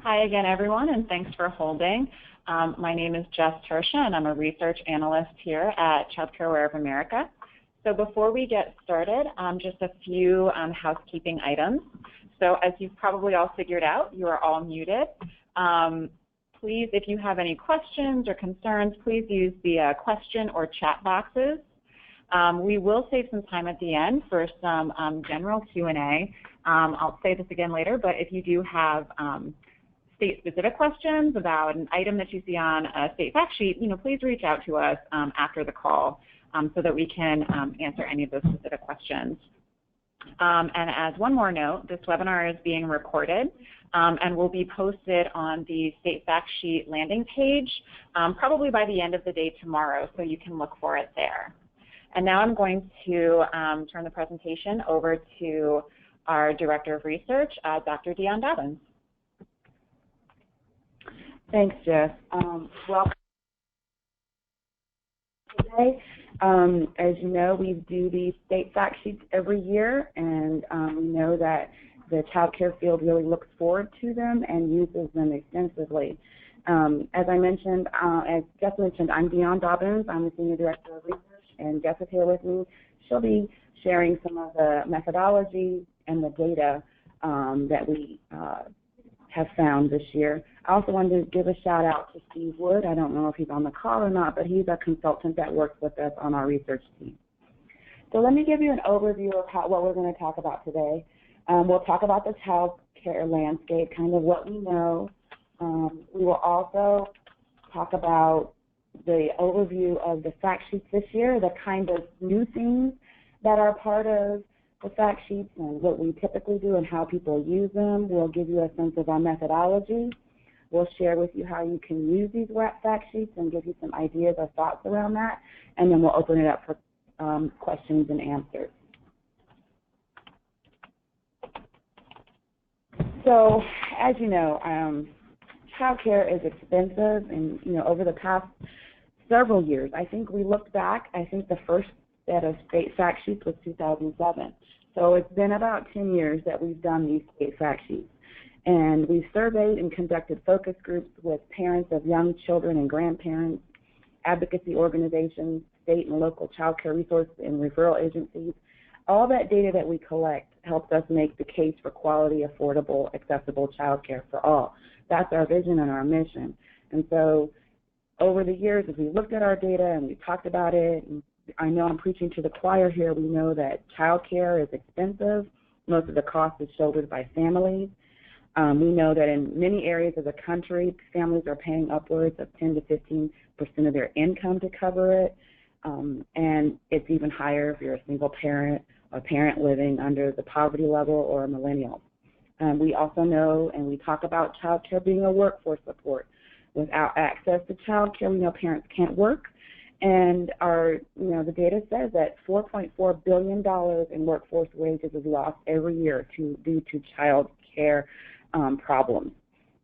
Hi again, everyone, and thanks for holding. My name is Jess Tersha, and I'm a research analyst here at Child Care Aware of America. So before we get started, just a few housekeeping items. So as you've probably all figured out, you are all muted. Please, if you have any questions or concerns, please use the question or chat boxes. We will save some time at the end for some general Q&A. I'll say this again later, but if you do have state-specific questions about an item that you see on a state fact sheet, please reach out to us after the call so that we can answer any of those specific questions. And as one more note, this webinar is being recorded and will be posted on the state fact sheet landing page probably by the end of the day tomorrow, so you can look for it there. And now I'm going to turn the presentation over to our Director of Research, Dr. Dion Dobbins. Thanks, Jess. Welcome today. As you know, we do these state fact sheets every year, and we know that the child care field really looks forward to them and uses them extensively. As I mentioned, as Jess mentioned, I'm Dion Dobbins. I'm the Senior Director of Research, and Jess is here with me. She'll be sharing some of the methodology and the data that we have found this year. I also wanted to give a shout out to Steve Wood. I don't know if he's on the call or not, but he's a consultant that works with us on our research team. So let me give you an overview of what we're going to talk about today. We'll talk about the child care landscape, kind of what we know. We will also talk about the overview of the fact sheets this year, the kind of new things that are part of the fact sheets and what we typically do and how people use them. We'll give you a sense of our methodology. We'll share with you how you can use these fact sheets and give you some ideas or thoughts around that, and then we'll open it up for questions and answers. So, as you know, child care is expensive, and over the past several years, I think we looked back, I think the first set of state fact sheets was 2007. So it's been about 10 years that we've done these state fact sheets. And we've surveyed and conducted focus groups with parents of young children and grandparents, advocacy organizations, state and local child care resource and referral agencies. All that data that we collect helps us make the case for quality, affordable, accessible child care for all. That's our vision and our mission. And so over the years, as we looked at our data and we talked about it, and I know I'm preaching to the choir here, we know that child care is expensive. Most of the cost is shouldered by families. We know that in many areas of the country, families are paying upwards of 10 to 15% of their income to cover it, and it's even higher if you're a single parent, a parent living under the poverty level, or a millennial. We also know, and we talk about child care being a workforce support. Without access to child care, we know parents can't work. And the data says that $4.4 billion in workforce wages is lost every year due to child care problems.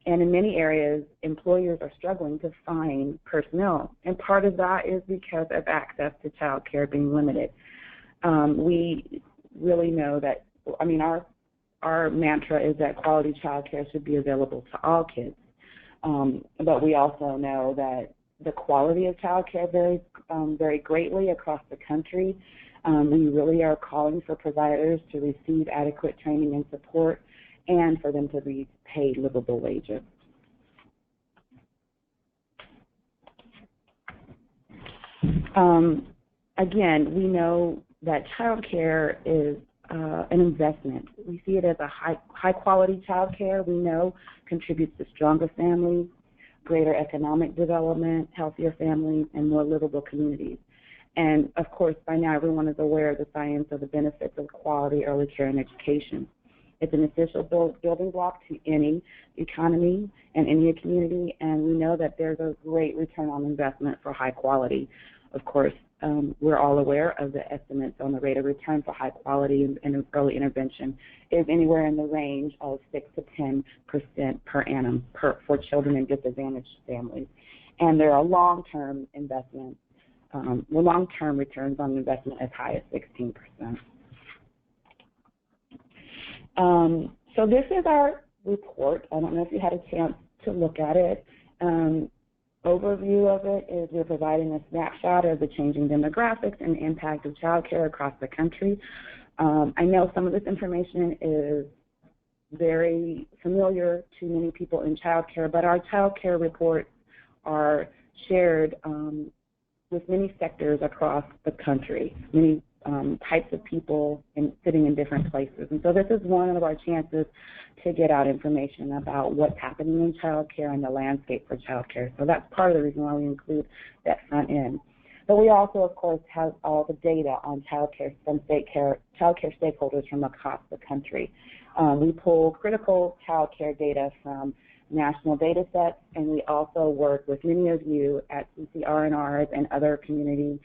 And in many areas, employers are struggling to find personnel. And part of that is because of access to child care being limited. We really know that, our mantra is that quality child care should be available to all kids. But we also know that the quality of child care varies very greatly across the country. We really are calling for providers to receive adequate training and support and for them to be paid livable wages. Again, we know that child care is an investment. We see it as a high quality child care we know contributes to stronger families, greater economic development, healthier families, and more livable communities. And of course, by now everyone is aware of the science of the benefits of quality early care and education. It's an essential building block to any economy and any community, and we know that there's a great return on investment for high quality. Of course, we're all aware of the estimates on the rate of return for high quality and early intervention is anywhere in the range of 6 to 10% per annum for children in disadvantaged families. And there are long-term investments, long-term returns on investment as high as 16%. So this is our report. I don't know if you had a chance to look at it. Overview of it is we're providing a snapshot of the changing demographics and impact of child care across the country. I know some of this information is very familiar to many people in child care, but our child care reports are shared with many sectors across the country, many types of people sitting in different places. And so this is one of our chances to get out information about what's happening in child care and the landscape for child care. So that's part of the reason why we include that front end. But we also, of course, have all the data on child care from child care stakeholders from across the country. We pull critical child care data from national data sets, and we also work with many of you at CCR&Rs and other community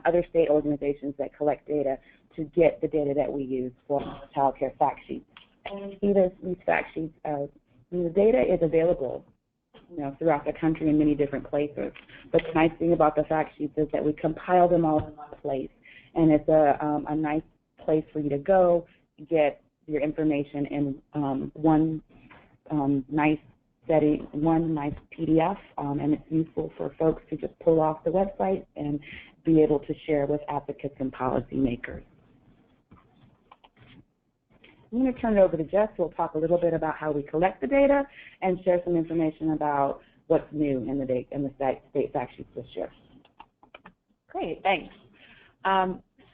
other state organizations that collect data to get the data that we use for child care fact sheets. And you see these fact sheets, the data is available throughout the country in many different places. But the nice thing about the fact sheets is that we compile them all in one place, and it's a nice place for you to go get your information in one nice setting, one nice PDF, and it's useful for folks to just pull off the website and be able to share with advocates and policymakers. I'm going to turn it over to Jess, who will talk a little bit about how we collect the data and share some information about what's new in the state fact sheets this year. Great, thanks.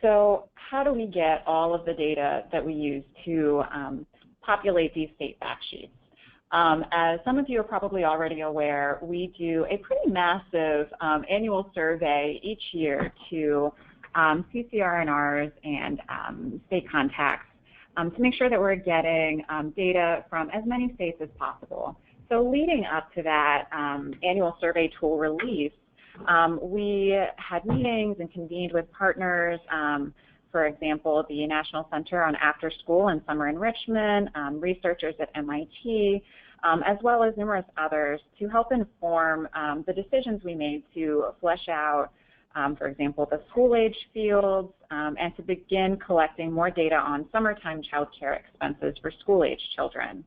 So how do we get all of the data that we use to populate these state fact sheets? As some of you are probably already aware, we do a pretty massive annual survey each year to CCR&Rs and state contacts to make sure that we're getting data from as many states as possible. So leading up to that annual survey tool release, we had meetings and convened with partners, for example, the National Center on After School and Summer Enrichment, researchers at MIT, as well as numerous others to help inform the decisions we made to flesh out, for example, the school-age fields, and to begin collecting more data on summertime child care expenses for school-age children.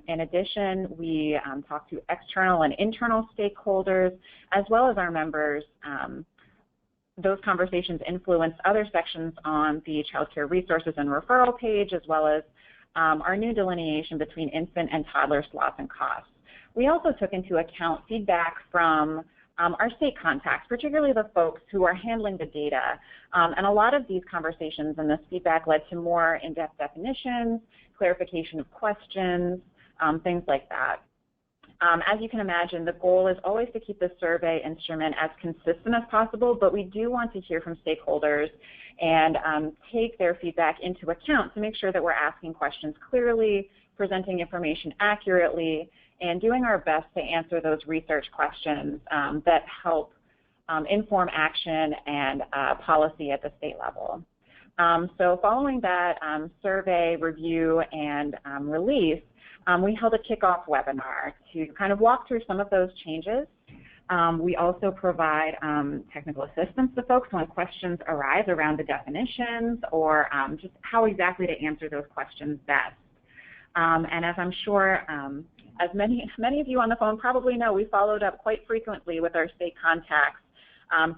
In addition, we talk to external and internal stakeholders, as well as our members. Those conversations influence other sections on the child care resources and referral page, as well as our new delineation between infant and toddler slots and costs. We also took into account feedback from our state contacts, particularly the folks who are handling the data. And a lot of these conversations and this feedback led to more in-depth definitions, clarification of questions, things like that. As you can imagine, the goal is always to keep the survey instrument as consistent as possible, but we do want to hear from stakeholders and take their feedback into account to make sure that we're asking questions clearly, presenting information accurately, and doing our best to answer those research questions that help inform action and policy at the state level. So following that survey review and release, we held a kickoff webinar to kind of walk through some of those changes. We also provide technical assistance to folks when questions arise around the definitions or just how exactly to answer those questions best. And as I'm sure as many of you on the phone probably know, we followed up quite frequently with our state contacts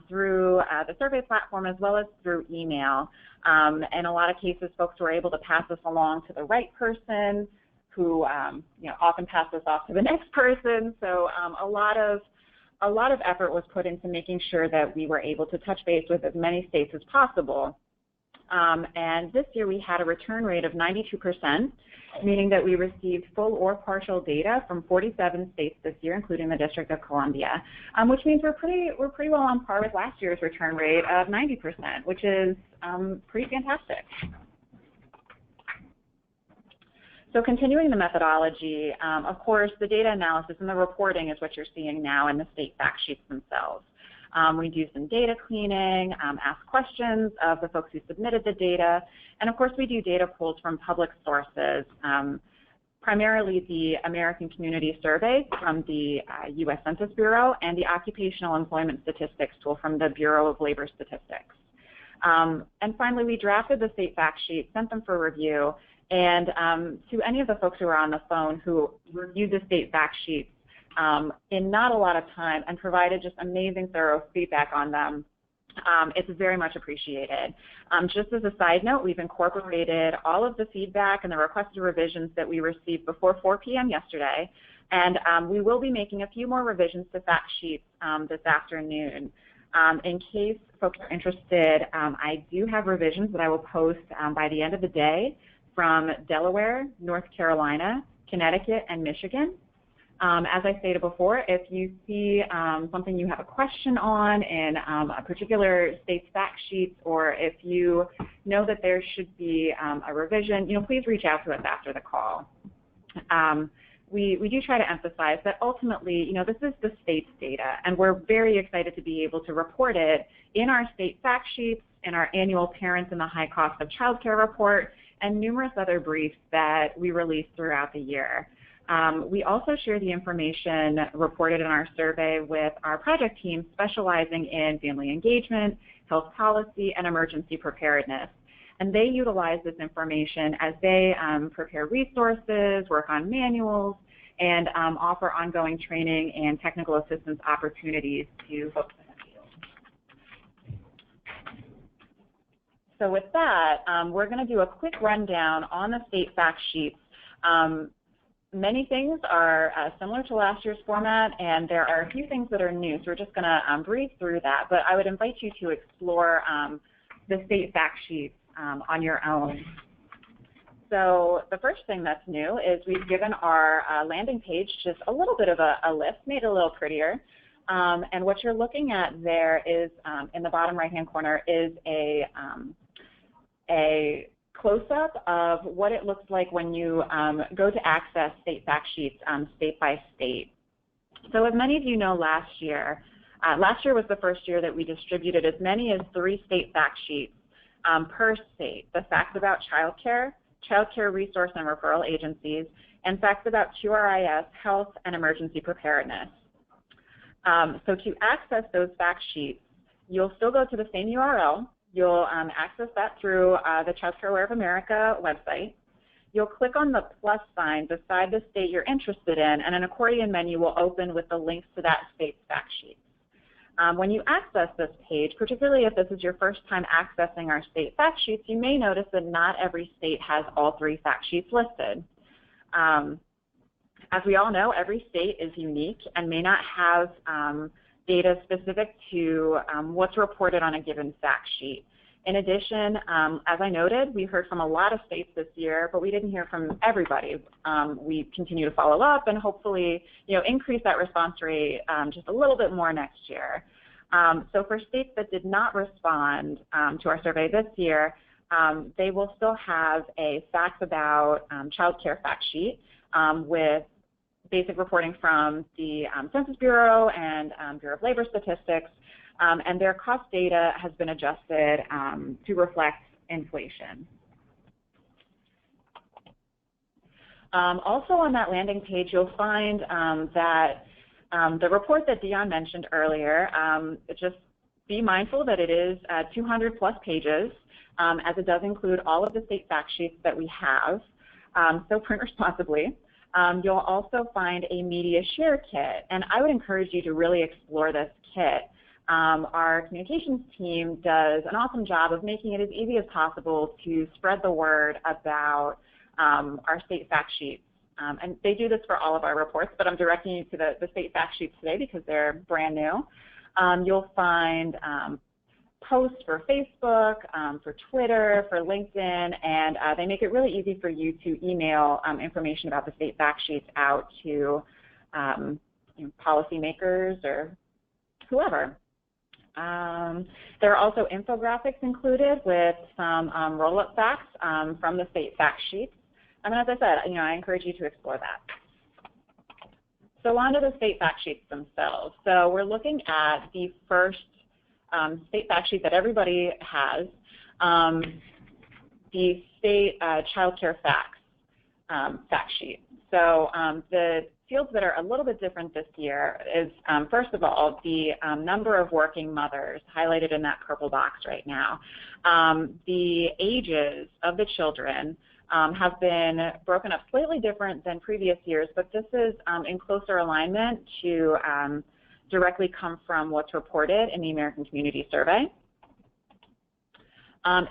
through the survey platform as well as through email. In a lot of cases, folks were able to pass this along to the right person, who often pass this off to the next person. So a lot of effort was put into making sure that we were able to touch base with as many states as possible. And this year we had a return rate of 92%, meaning that we received full or partial data from 47 states this year, including the District of Columbia, which means we're pretty well on par with last year's return rate of 90%, which is pretty fantastic. So continuing the methodology, of course, the data analysis and the reporting is what you're seeing now in the state fact sheets themselves. We do some data cleaning, ask questions of the folks who submitted the data, and of course we do data pulls from public sources, primarily the American Community Survey from the U.S. Census Bureau and the Occupational Employment Statistics tool from the Bureau of Labor Statistics. And finally, we drafted the state fact sheet, sent them for review, And to any of the folks who are on the phone who reviewed the state fact sheets in not a lot of time and provided just amazing, thorough feedback on them, it's very much appreciated. Just as a side note, we've incorporated all of the feedback and the requested revisions that we received before 4 p.m. yesterday, and we will be making a few more revisions to fact sheets this afternoon. In case folks are interested, I do have revisions that I will post by the end of the day from Delaware, North Carolina, Connecticut, and Michigan. As I stated before, if you see something you have a question on in a particular state's fact sheets, or if you know that there should be a revision, please reach out to us after the call. We do try to emphasize that ultimately, this is the state's data, and we're very excited to be able to report it in our state fact sheets, in our annual Parents and the High Cost of Childcare report, and numerous other briefs that we release throughout the year. We also share the information reported in our survey with our project team specializing in family engagement, health policy, and emergency preparedness. And they utilize this information as they prepare resources, work on manuals, and offer ongoing training and technical assistance opportunities to folks in the field. So with that, we're going to do a quick rundown on the state fact sheets. Many things are similar to last year's format, and there are a few things that are new, so we're just going to breeze through that. But I would invite you to explore the state fact sheets on your own. So the first thing that's new is we've given our landing page just a little bit of a lift, made it a little prettier. And what you're looking at there is, in the bottom right-hand corner, is a close-up of what it looks like when you go to access state fact sheets state by state. So as many of you know, last year was the first year that we distributed as many as 3 state fact sheets per state: the facts about childcare, childcare resource and referral agencies, and facts about QRIS, health, and emergency preparedness. So to access those fact sheets, you'll still go to the same URL. You'll access that through the Childcare Aware of America website. You'll click on the plus sign beside the state you're interested in, and an accordion menu will open with the links to that state's fact sheet. When you access this page, particularly if this is your first time accessing our state fact sheets, you may notice that not every state has all 3 fact sheets listed. As we all know, every state is unique and may not have data specific to what's reported on a given fact sheet. In addition, as I noted, we heard from a lot of states this year, but we didn't hear from everybody. We continue to follow up and hopefully, increase that response rate just a little bit more next year. So for states that did not respond to our survey this year, they will still have a facts about childcare fact sheet with basic reporting from the Census Bureau and Bureau of Labor Statistics, and their cost data has been adjusted to reflect inflation. Also on that landing page, you'll find that the report that Dion mentioned earlier, just be mindful that it is 200 plus pages, as it does include all of the state fact sheets that we have, so print responsibly. You'll also find a media share kit, and I would encourage you to really explore this kit. Our communications team does an awesome job of making it as easy as possible to spread the word about our state fact sheets. And they do this for all of our reports, but I'm directing you to the state fact sheets today because they're brand new. You'll find posts for Facebook, for Twitter, for LinkedIn, and they make it really easy for you to email information about the state fact sheets out to policymakers or whoever. There are also infographics included with some roll-up facts from the state fact sheets. And as I said, I encourage you to explore that. So on to the state fact sheets themselves. So we're looking at the first state fact sheet that everybody has, the state childcare facts fact sheet. So the fields that are a little bit different this year is, first of all, the number of working mothers highlighted in that purple box right now, the ages of the children, have been broken up slightly different than previous years, but this is in closer alignment to directly come from what's reported in the American Community Survey.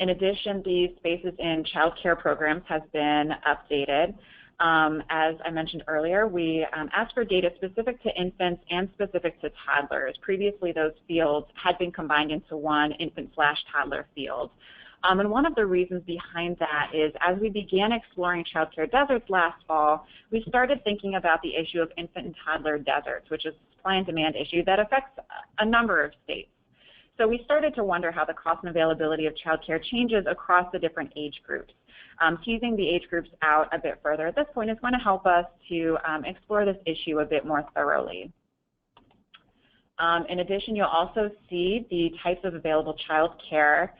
In addition, these spaces in child care programs has been updated. As I mentioned earlier, we asked for data specific to infants and specific to toddlers. Previously, those fields had been combined into one infant/toddler field. And one of the reasons behind that is as we began exploring child care deserts last fall, we started thinking about the issue of infant and toddler deserts, which is a supply and demand issue that affects a number of states. So we started to wonder how the cost and availability of child care changes across the different age groups. Teasing the age groups out a bit further at this point is going to help us to explore this issue a bit more thoroughly. In addition, you'll also see the types of available child care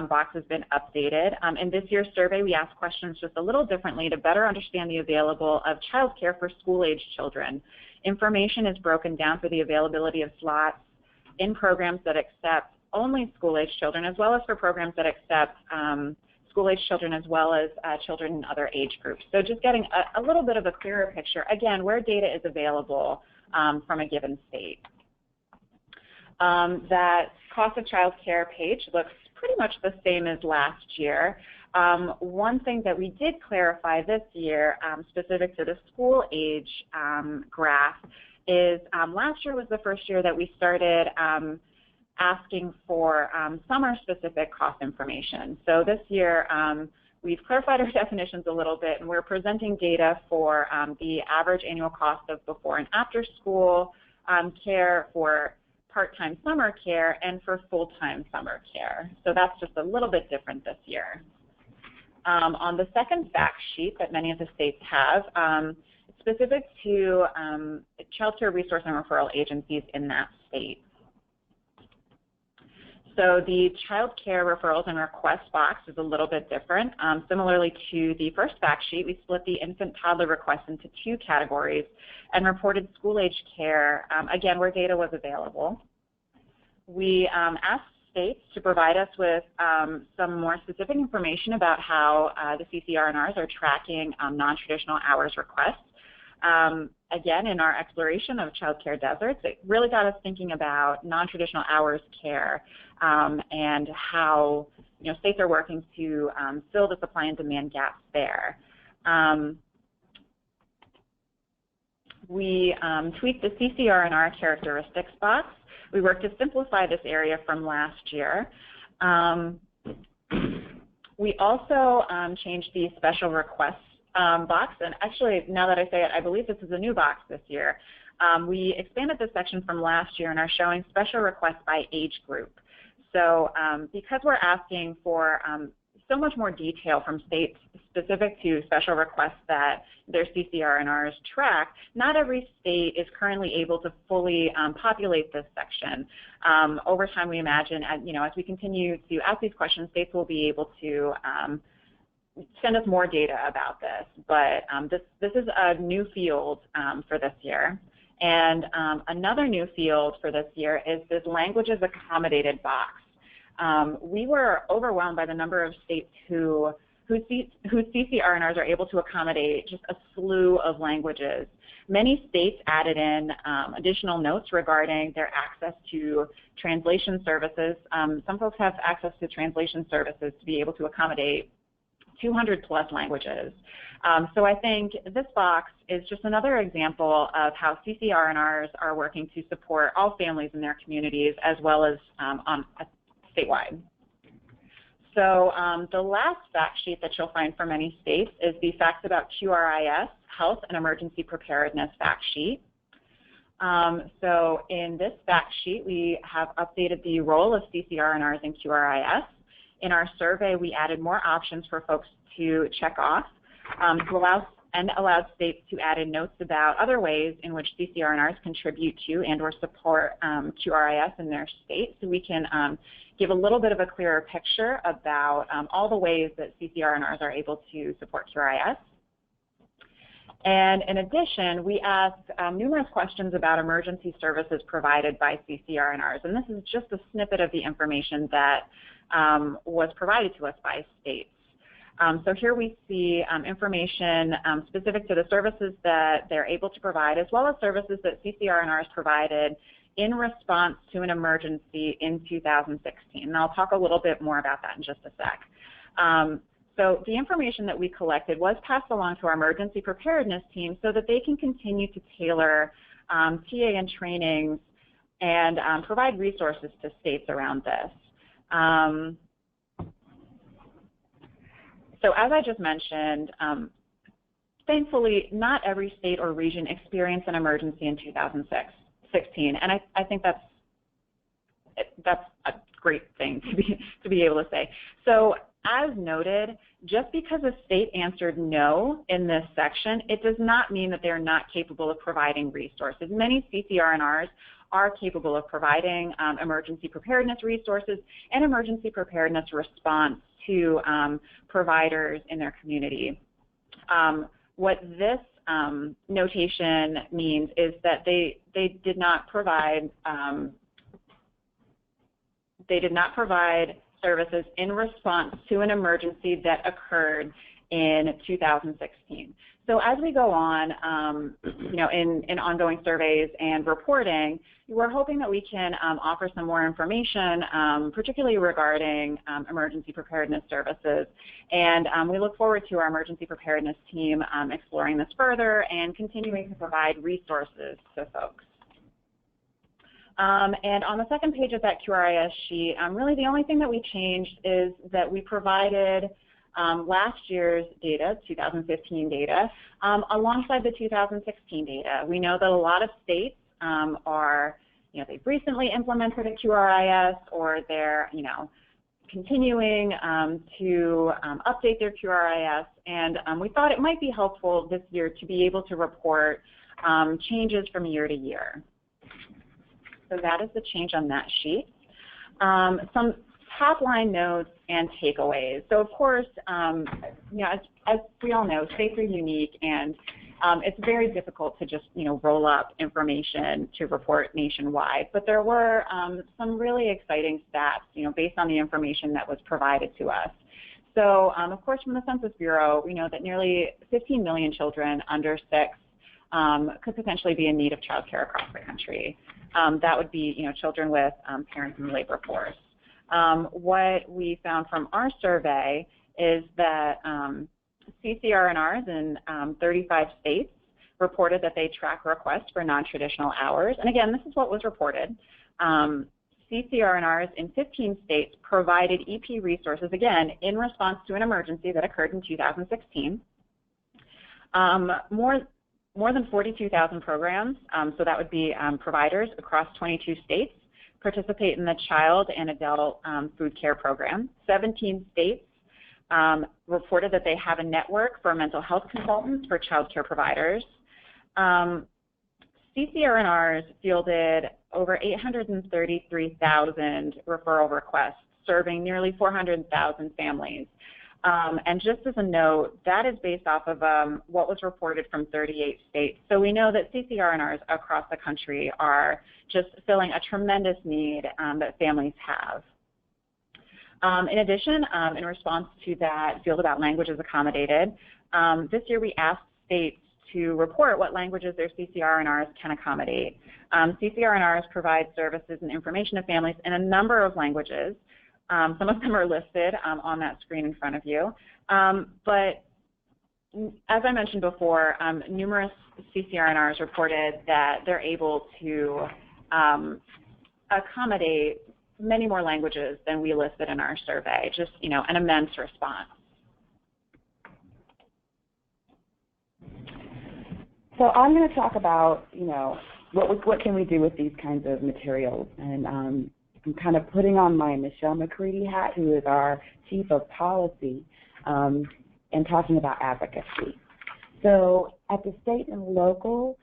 box has been updated. In this year's survey, we asked questions just a little differently to better understand the available of child care for school-age children. Information is broken down for the availability of slots in programs that accept only school-age children, as well as for programs that accept school-age children as well as children in other age groups. So just getting a little bit of a clearer picture, again, where data is available from a given state. That cost of child care page looks pretty much the same as last year. One thing that we did clarify this year, specific to the school age graph, is last year was the first year that we started asking for summer-specific cost information. So this year, we've clarified our definitions a little bit, and we're presenting data for the average annual cost of before and after school care, for part-time summer care, and for full-time summer care. So that's just a little bit different this year. On the second fact sheet that many of the states have, it's specific to child care resource and referral agencies in that state. So the child care referrals and request box is a little bit different. Similarly to the first fact sheet, we split the infant toddler requests into two categories and reported school-age care, again, where data was available. We asked states to provide us with some more specific information about how the CCR&Rs are tracking non-traditional hours requests. Again, in our exploration of child care deserts, it really got us thinking about non-traditional hours care and how states are working to fill the supply and demand gaps there. We tweaked the CCR&R characteristics box. We worked to simplify this area from last year. We also changed the special requests box, and actually, now that I say it, I believe this is a new box this year. We expanded this section from last year and are showing special requests by age group. So because we're asking for so much more detail from states specific to special requests that their CCR&Rs track, not every state is currently able to fully populate this section. Over time, we imagine, as we continue to ask these questions, states will be able to send us more data about this. But this is a new field for this year. And another new field for this year is this languages accommodated box. We were overwhelmed by the number of states whose CCR&Rs are able to accommodate just a slew of languages. Many states added in additional notes regarding their access to translation services. Some folks have access to translation services to be able to accommodate 200 plus languages. So I think this box is just another example of how CCR&Rs are working to support all families in their communities as well as statewide. So the last fact sheet that you'll find for many states is the facts about QRIS, health and emergency preparedness fact sheet. So in this fact sheet, we have updated the role of CCR&Rs in QRIS. In our survey, we added more options for folks to check off allowed states to add in notes about other ways in which CCR&Rs contribute to and or support QRIS in their state, so we can give a little bit of a clearer picture about all the ways that CCR&Rs are able to support QRIS. And in addition, we asked numerous questions about emergency services provided by CCR&Rs, and this is just a snippet of the information that was provided to us by states. So here we see information specific to the services that they're able to provide, as well as services that CCR&Rs provided in response to an emergency in 2016. And I'll talk a little bit more about that in just a sec. So the information that we collected was passed along to our emergency preparedness team so that they can continue to tailor TA and trainings and provide resources to states around this. So as I just mentioned, thankfully, not every state or region experienced an emergency in 2016, and I think that's a great thing to be able to say. So as noted, just because a state answered no in this section, it does not mean that they're not capable of providing resources. Many CCR&Rs are capable of providing emergency preparedness resources and emergency preparedness response to providers in their community. What this notation means is that they did not provide services in response to an emergency that occurred in 2016. So as we go on, in ongoing surveys and reporting, we're hoping that we can offer some more information, particularly regarding emergency preparedness services. And we look forward to our emergency preparedness team exploring this further and continuing to provide resources to folks. And on the second page of that QRIS sheet, really the only thing that we changed is that we provided last year's data, 2015 data, alongside the 2016 data. We know that a lot of states they've recently implemented a QRIS, or they're, continuing to update their QRIS, and we thought it might be helpful this year to be able to report changes from year to year. So that is the change on that sheet. Some top-line notes and takeaways. So of course, as we all know, states are unique, and it's very difficult to just roll up information to report nationwide. But there were some really exciting stats, based on the information that was provided to us. So of course, from the Census Bureau, we know that nearly 15 million children under 6 could potentially be in need of child care across the country. That would be, children with parents in the labor force. What we found from our survey is that CCR&Rs in 35 states reported that they track requests for non-traditional hours. And again, this is what was reported. CCR&Rs in 15 states provided EP resources, again, in response to an emergency that occurred in 2016. More than 42,000 programs, so that would be providers across 22 states, participate in the child and adult food care program. 17 states reported that they have a network for mental health consultants for child care providers. CCR&Rs fielded over 833,000 referral requests, serving nearly 400,000 families. And just as a note, that is based off of what was reported from 38 states. So we know that CCR&Rs across the country are just filling a tremendous need that families have. In addition, in response to that field about languages accommodated, this year we asked states to report what languages their CCR&Rs can accommodate. CCR&Rs provide services and information to families in a number of languages. Some of them are listed on that screen in front of you. But as I mentioned before, numerous CCR&Rs reported that they're able to accommodate many more languages than we listed in our survey, just, an immense response. So I'm going to talk about, what can we do with these kinds of materials, and I'm kind of putting on my Michelle McCready hat, who is our Chief of Policy, and talking about advocacy. So at the state and local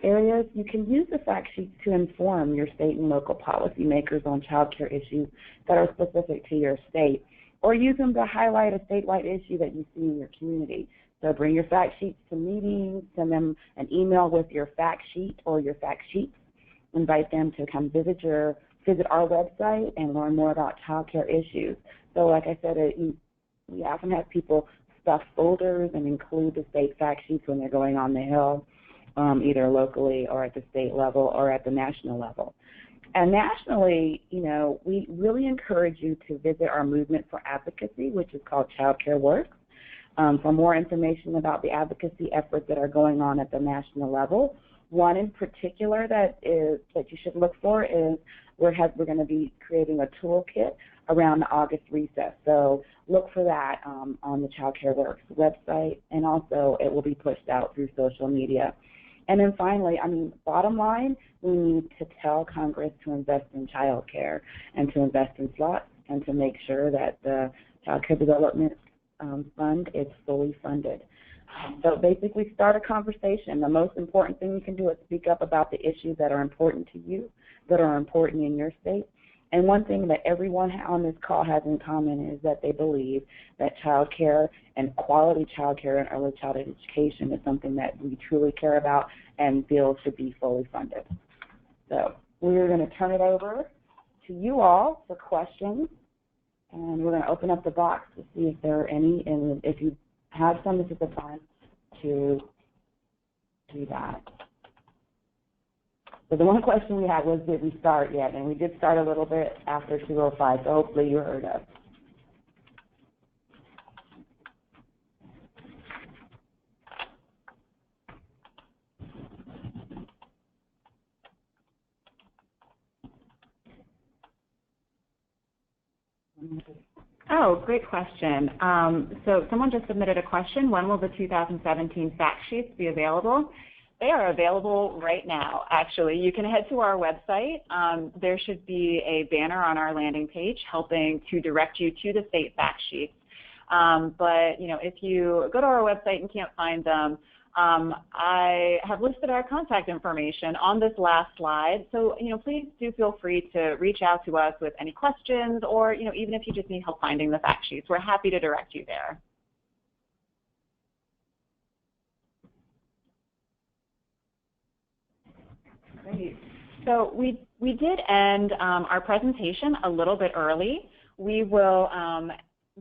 areas, you can use the fact sheets to inform your state and local policymakers on child care issues that are specific to your state, or use them to highlight a statewide issue that you see in your community. So bring your fact sheets to meetings, send them an email with your fact sheet or your fact sheets, invite them to come visit our website and learn more about child care issues. So like I said, We often have people stuff folders and include the state fact sheets when they're going on the Hill, either locally or at the state level or at the national level. And nationally, we really encourage you to visit our movement for advocacy, which is called Child Care Works. For more information about the advocacy efforts that are going on at the national level, one in particular that you should look for is we're going to be creating a toolkit around the August recess. So look for that on the Child Care Works website, and also it will be pushed out through social media. And then finally, bottom line, we need to tell Congress to invest in child care and to invest in slots and to make sure that the Child Care Development Fund is fully funded. So basically start a conversation. The most important thing you can do is speak up about the issues that are important to you, that are important in your state. And one thing that everyone on this call has in common is that they believe that child care and quality child care and early childhood education is something that we truly care about and feel should be fully funded. So we're going to turn it over to you all for questions, and we're going to open up the box to see if there are any, and if you have some, this is the time to do that. So the one question we had was, did we start yet? And we did start a little bit after 2:05, so hopefully you heard us. Oh, great question. So someone just submitted a question. When will the 2017 fact sheets be available? They are available right now, actually. You can head to our website. There should be a banner on our landing page helping to direct you to the state fact sheets. But, if you go to our website and can't find them, I have listed our contact information on this last slide. So, please do feel free to reach out to us with any questions or, even if you just need help finding the fact sheets, we're happy to direct you there. Great. So we did end our presentation a little bit early. We will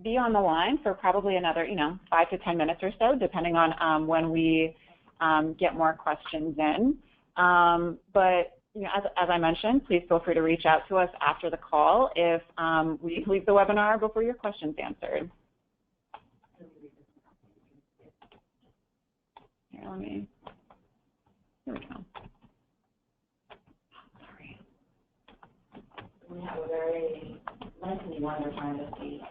be on the line for probably another, 5 to 10 minutes or so, depending on when we get more questions in. But as I mentioned, please feel free to reach out to us after the call if we leave the webinar before your questions answered. Here we go. We have a very lengthy one we're trying to see.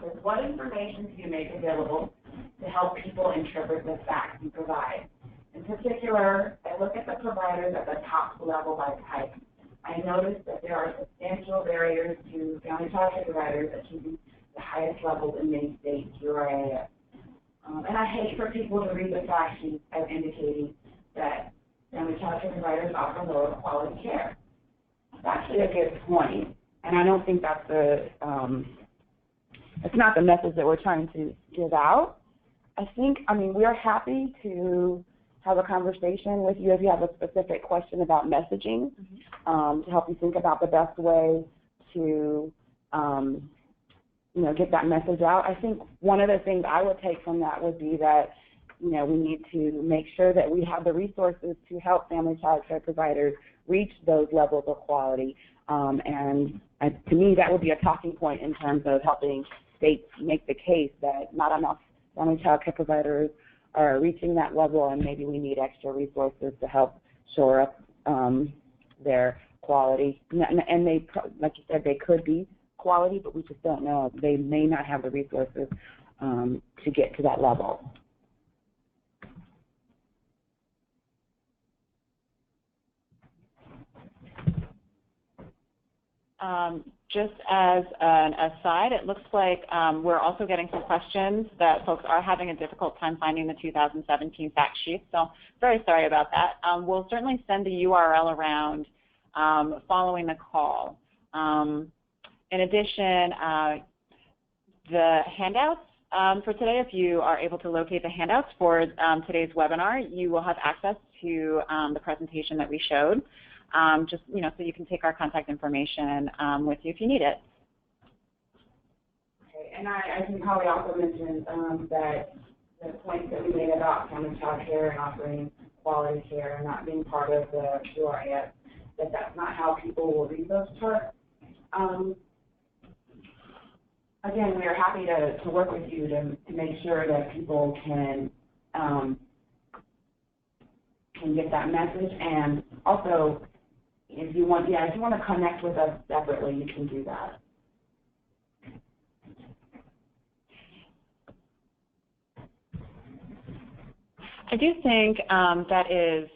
So what information do you make available to help people interpret the facts you provide? In particular, I look at the providers at the top level by type. I noticed that there are substantial barriers to family child care providers achieving the highest levels in many states through our AIS. And I hate for people to read the fact sheets as indicating that family child care providers offer lower quality care. It's actually a good point, and I don't think that's it's not the message that we're trying to give out. We are happy to have a conversation with you if you have a specific question about messaging, to help you think about the best way to, get that message out. I think one of the things I would take from that would be that, we need to make sure that we have the resources to help family child care providers reach those levels of quality. And to me, that would be a talking point in terms of helping states make the case that not enough family child care providers are reaching that level, and maybe we need extra resources to help shore up their quality. And they, like you said, they could be quality, but we just don't know. They may not have the resources to get to that level. Just as an aside, it looks like we're also getting some questions that folks are having a difficult time finding the 2017 fact sheets, so very sorry about that. We'll certainly send the URL around following the call. In addition, the handouts for today, if you are able to locate the handouts for today's webinar, you will have access to the presentation that we showed. So you can take our contact information with you if you need it. Okay, And I think Holly also mentioned that the points that we made about family child care and offering quality care and not being part of the QRAS, that's not how people will read those charts. Again, we are happy to work with you to make sure that people can get that message, and also if you want to connect with us separately, you can do that. I do think that is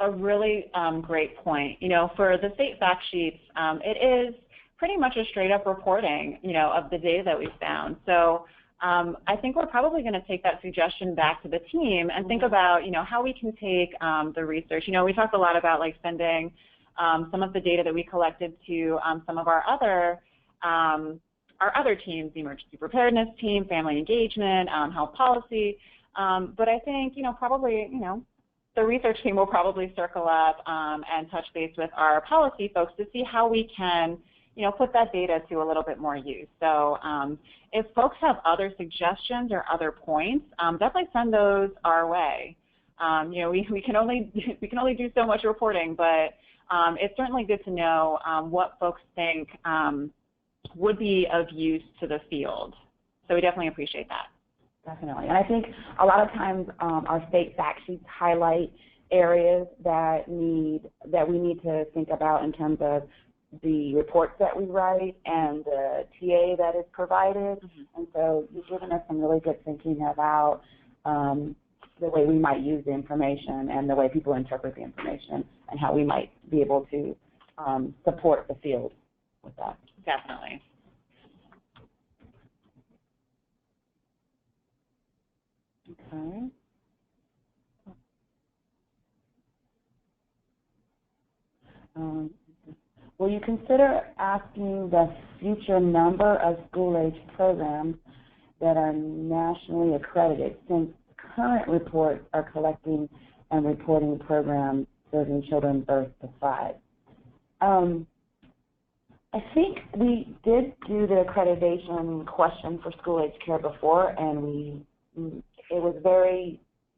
a really great point. You know, for the state fact sheets, it is pretty much a straight up reporting, you know, of the data that we found. So I think we're probably going to take that suggestion back to the team and think about, you know, how we can take the research. You know, we talked a lot about like sending some of the data that we collected to some of our other teams, the emergency preparedness team, family engagement, health policy. But I think, you know, probably, you know, the research team will probably circle up and touch base with our policy folks to see how we can, you know, put that data to a little bit more use. So if folks have other suggestions or other points, definitely send those our way. You know, we can only do so much reporting, but it's certainly good to know what folks think would be of use to the field. So we definitely appreciate that. Definitely. And I think a lot of times our state fact sheets highlight areas that we need to think about in terms of the reports that we write and the TA that is provided. And so you've given us some really good thinking about the way we might use the information and the way people interpret the information and how we might be able to support the field with that. Definitely. Okay. Will you consider asking the future number of school-age programs that are nationally accredited, since current reports are collecting and reporting programs serving children birth to 5? I think we did do the accreditation question for school-age care before, and it was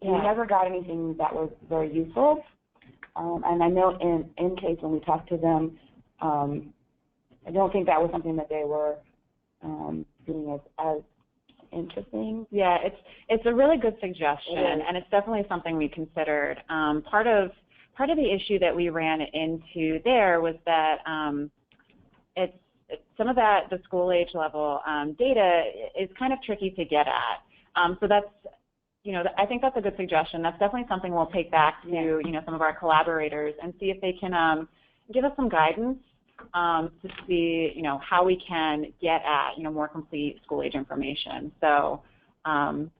we never got anything that was very useful. And I know in case when we talked to them, I don't think that was something that they were seeing as interesting. Yeah, it's a really good suggestion, and it's definitely something we considered. Part of the issue that we ran into there was that some of the school age level data is kind of tricky to get at. So that's, you know, I think that's a good suggestion. That's definitely something we'll take back to, you know, some of our collaborators and see if they can give us some guidance to see, you know, how we can get at, you know, more complete school age information. So, and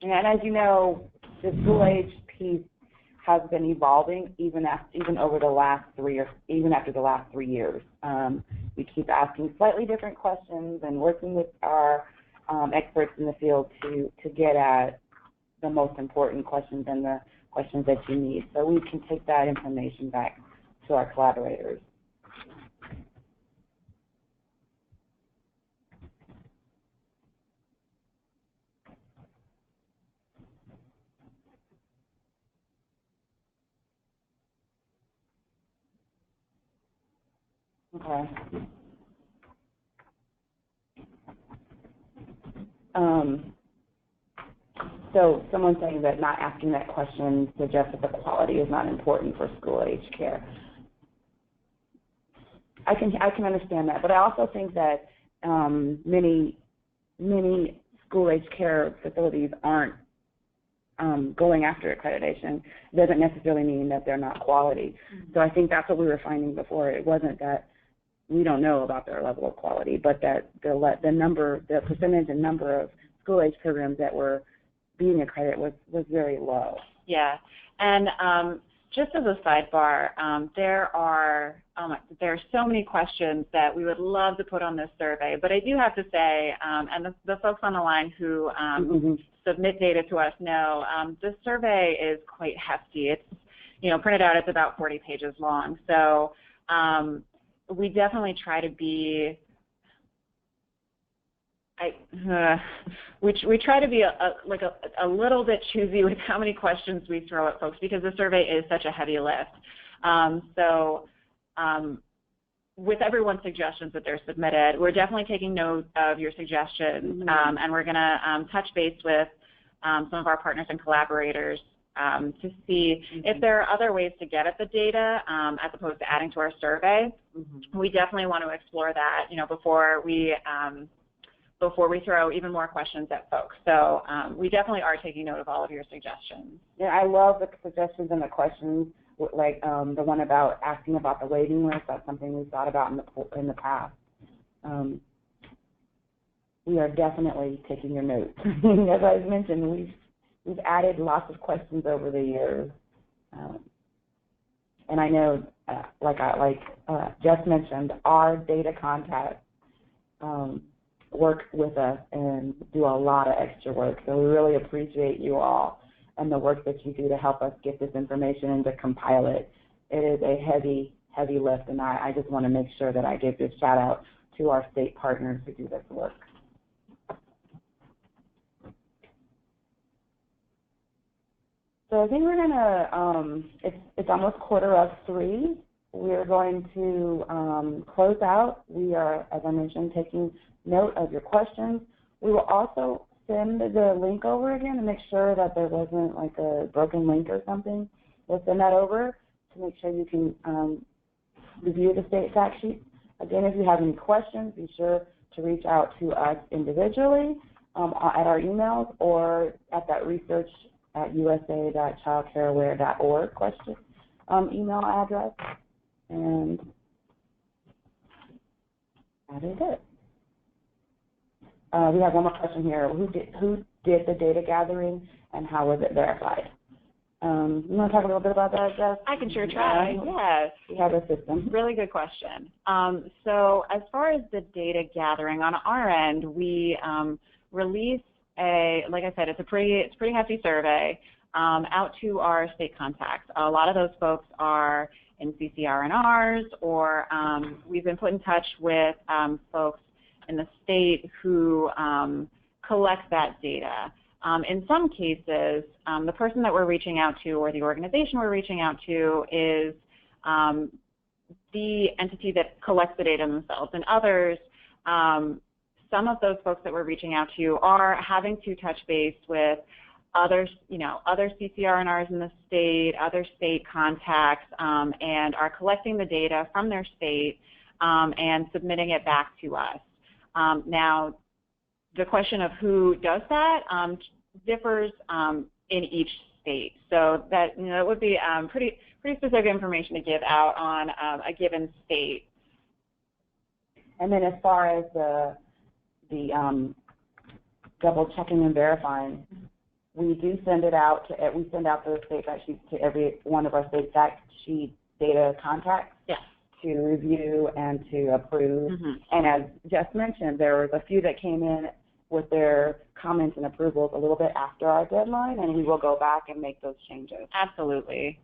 as you know, the school age piece has been evolving even over the last even after the last 3 years. We keep asking slightly different questions and working with our experts in the field to get at the most important questions and the questions that you need. So we can take that information back to our collaborators. Okay. So someone saying that not asking that question suggests that the quality is not important for school-age care. I can understand that, but I also think that many school-age care facilities aren't going after accreditation. It doesn't necessarily mean that they're not quality. So I think that's what we were finding before. It wasn't that we don't know about their level of quality, but that the percentage and number of school-age programs that were being accredited was very low. Yeah, and just as a sidebar, there are so many questions that we would love to put on this survey, but I do have to say, and the folks on the line who submit data to us know, this survey is quite hefty. It's, you know, printed out, it's about 40 pages long. So we definitely try to be we try to be a little bit choosy with how many questions we throw at folks because the survey is such a heavy lift. With everyone's suggestions that they're submitted, we're definitely taking note of your suggestions, and we're going to touch base with some of our partners and collaborators to see if there are other ways to get at the data as opposed to adding to our survey. We definitely want to explore that, before we throw even more questions at folks. So we definitely are taking note of all of your suggestions. Yeah, I love the suggestions and the questions, like the one about asking about the waiting list. That's something we've thought about in the past. We are definitely taking your notes. As I mentioned, we've added lots of questions over the years, and I know, like Jess mentioned, our data contacts work with us and do a lot of extra work. So we really appreciate you all and the work that you do to help us get this information and to compile it. It is a heavy, heavy lift, and I just want to make sure that I give this shout out to our state partners who do this work. So I think we're going to, it's almost 2:45. We're going to close out. We are, as I mentioned, taking note of your questions. We will also send the link over again to make sure that there wasn't like a broken link or something. We'll send that over to make sure you can review the state fact sheet. Again, if you have any questions, be sure to reach out to us individually at our emails or at that research@usa.childcareaware.org question email address. And that is it. We have one more question here. Who did the data gathering and how was it verified? You want to talk a little bit about that, Jess? I can sure try. Yes. We have a system. Really good question. So as far as the data gathering, on our end, we release like I said, it's a pretty hefty survey out to our state contacts. A lot of those folks are in CCR&Rs, or we've been put in touch with folks in the state who collect that data. In some cases, the person that we're reaching out to or the organization we're reaching out to is the entity that collects the data themselves. And others, some of those folks that we're reaching out to are having to touch base with other CCR&Rs in the state, other state contacts, and are collecting the data from their state and submitting it back to us. Now, the question of who does that differs in each state. So that that would be pretty specific information to give out on a given state. And then as far as the double checking and verifying, we do send it out to, we send out those state fact sheets to every one of our state fact sheet data contacts. Yes. To review and to approve. And as Jess mentioned, there was a few that came in with their comments and approvals a little bit after our deadline, and we will go back and make those changes. Absolutely.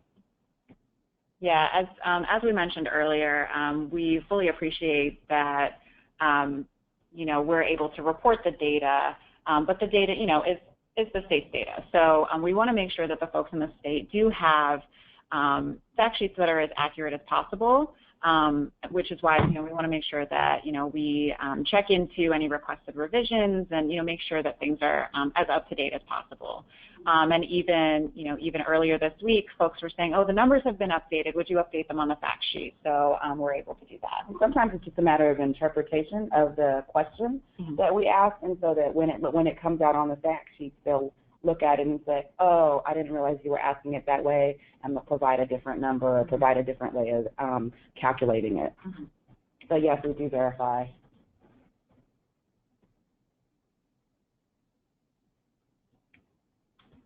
Yeah, as we mentioned earlier, we fully appreciate that we're able to report the data, but the data is the state's data. So we want to make sure that the folks in the state do have fact sheets that are as accurate as possible. Which is why we want to make sure that we check into any requested revisions and make sure that things are as up to date as possible. And even earlier this week, folks were saying, "Oh, the numbers have been updated. Would you update them on the fact sheet?" So we're able to do that. And sometimes it's just a matter of interpretation of the question that we ask, and so that when it comes out on the fact sheet, they'll look at it and say, "Oh, I didn't realize you were asking it that way," and they'll provide a different number or provide a different way of calculating it. So yes, we do verify.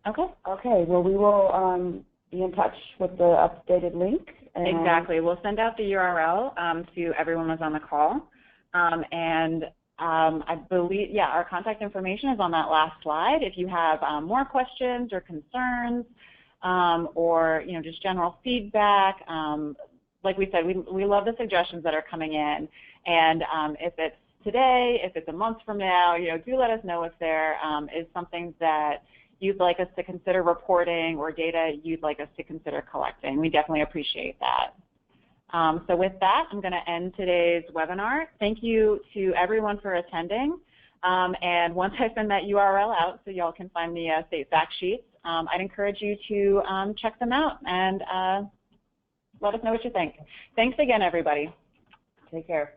Okay. Well, we will be in touch with the updated link. Exactly. We'll send out the URL to everyone who's on the call, and I believe, our contact information is on that last slide. If you have more questions or concerns, or just general feedback, like we said, we love the suggestions that are coming in, and if it's today, if it's a month from now, do let us know if there is something that you'd like us to consider reporting or data you'd like us to consider collecting. We definitely appreciate that. So with that, I'm going to end today's webinar. Thank you to everyone for attending. And once I send that URL out so y'all can find the state fact sheets, I'd encourage you to check them out and let us know what you think. Thanks again, everybody. Take care.